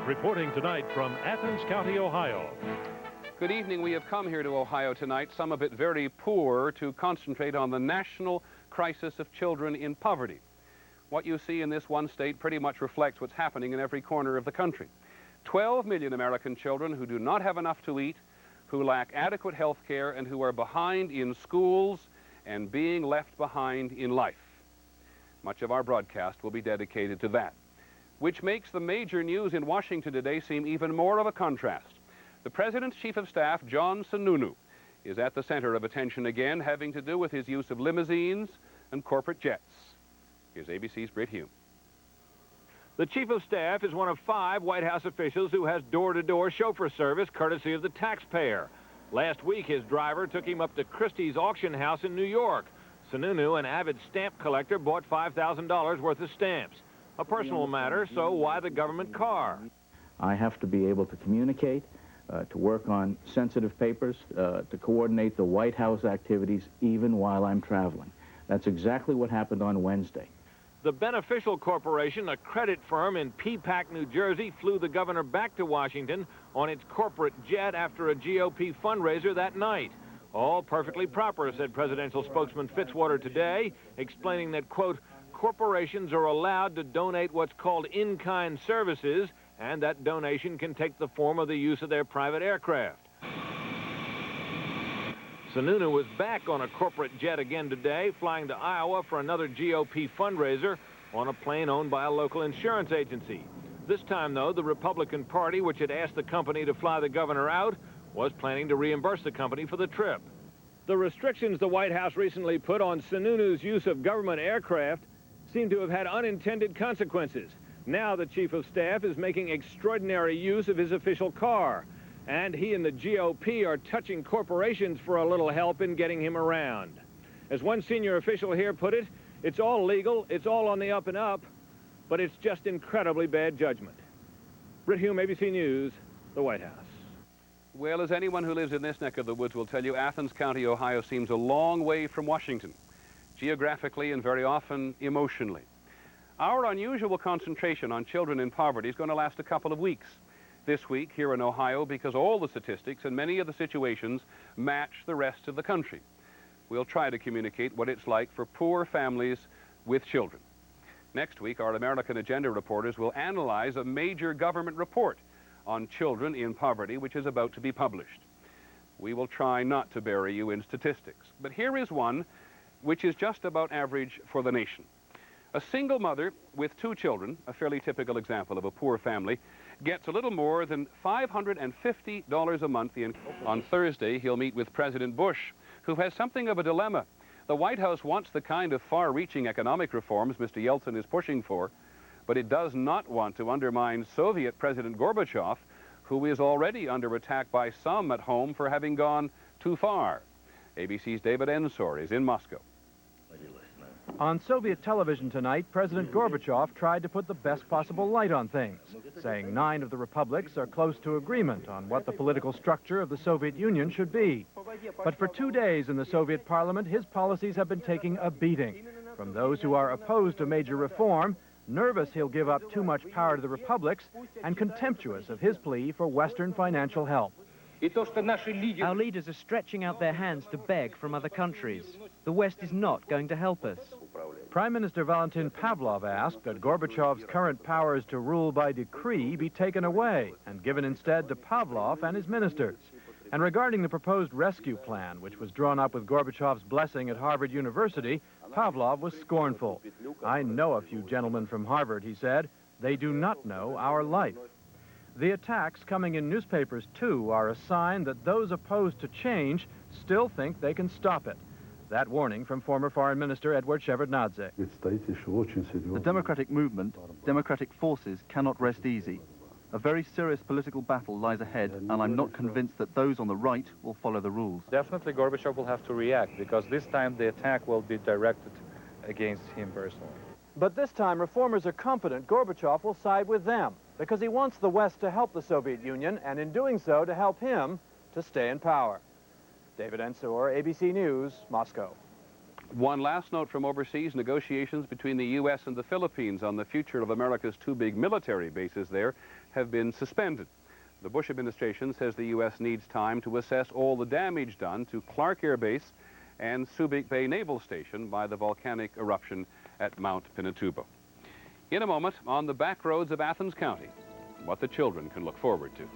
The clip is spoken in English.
reporting tonight from Athens County, Ohio. Good evening. We have come here to Ohio tonight, some of it very poor, to concentrate on the national crisis of children in poverty. What you see in this one state pretty much reflects what's happening in every corner of the country. 12 million American children who do not have enough to eat, who lack adequate health care, and who are behind in schools and being left behind in life. Much of our broadcast will be dedicated to that, which makes the major news in Washington today seem even more of a contrast. The President's Chief of Staff, John Sununu, is at the center of attention again, having to do with his use of limousines and corporate jets. Here's ABC's Britt Hume. The Chief of Staff is one of 5 White House officials who has door-to-door chauffeur service courtesy of the taxpayer. Last week, his driver took him up to Christie's auction house in New York. Sununu, an avid stamp collector, bought $5,000 worth of stamps. A personal matter, so why the government car? I have to be able to communicate, to work on sensitive papers, to coordinate the White House activities even while I'm traveling. That's exactly what happened on Wednesday. The Beneficial Corporation, a credit firm in Peapack, New Jersey, flew the governor back to Washington on its corporate jet after a GOP fundraiser that night. All perfectly proper, said presidential spokesman Fitzwater today, explaining that, quote, corporations are allowed to donate what's called in-kind services, and that donation can take the form of the use of their private aircraft. Sununu was back on a corporate jet again today, flying to Iowa for another GOP fundraiser on a plane owned by a local insurance agency. This time, though, the Republican Party, which had asked the company to fly the governor out, was planning to reimburse the company for the trip. The restrictions the White House recently put on Sununu's use of government aircraft seem to have had unintended consequences. Now the Chief of Staff is making extraordinary use of his official car, and he and the GOP are touching corporations for a little help in getting him around. As one senior official here put it, it's all legal, it's all on the up and up, but it's just incredibly bad judgment. Britt Hume, ABC News, the White House. Well, as anyone who lives in this neck of the woods will tell you, Athens County, Ohio seems a long way from Washington, geographically and very often emotionally. Our unusual concentration on children in poverty is going to last a couple of weeks this week here in Ohio, because all the statistics and many of the situations match the rest of the country. We'll try to communicate what it's like for poor families with children. Next week, our American Agenda reporters will analyze a major government report on children in poverty, which is about to be published. We will try not to bury you in statistics, but here is one which is just about average for the nation. A single mother with 2 children, a fairly typical example of a poor family, gets a little more than $550 a month. On Thursday, he'll meet with President Bush, who has something of a dilemma. The White House wants the kind of far-reaching economic reforms Mr. Yeltsin is pushing for, but it does not want to undermine Soviet President Gorbachev, who is already under attack by some at home for having gone too far. ABC's David Ensor is in Moscow. On Soviet television tonight, President Gorbachev tried to put the best possible light on things, saying 9 of the republics are close to agreement on what the political structure of the Soviet Union should be. But for 2 days in the Soviet parliament, his policies have been taking a beating from those who are opposed to major reform, nervous he'll give up too much power to the republics, and contemptuous of his plea for Western financial help. Our leaders are stretching out their hands to beg from other countries. The West is not going to help us. Prime Minister Valentin Pavlov asked that Gorbachev's current powers to rule by decree be taken away and given instead to Pavlov and his ministers. And regarding the proposed rescue plan, which was drawn up with Gorbachev's blessing at Harvard University, Pavlov was scornful. I know a few gentlemen from Harvard, he said. They do not know our life. The attacks coming in newspapers, too, are a sign that those opposed to change still think they can stop it. That warning from former Foreign Minister Edward Shevardnadze. The democratic movement, democratic forces cannot rest easy. A very serious political battle lies ahead, and I'm not convinced that those on the right will follow the rules. Definitely Gorbachev will have to react, because this time the attack will be directed against him personally. But this time, reformers are confident Gorbachev will side with them, because he wants the West to help the Soviet Union, and in doing so, to help him to stay in power. David Ensor, ABC News, Moscow. One last note from overseas: negotiations between the U.S. and the Philippines on the future of America's two big military bases there have been suspended. The Bush administration says the U.S. needs time to assess all the damage done to Clark Air Base and Subic Bay Naval Station by the volcanic eruption at Mount Pinatubo. In a moment, on the back roads of Athens County, what the children can look forward to.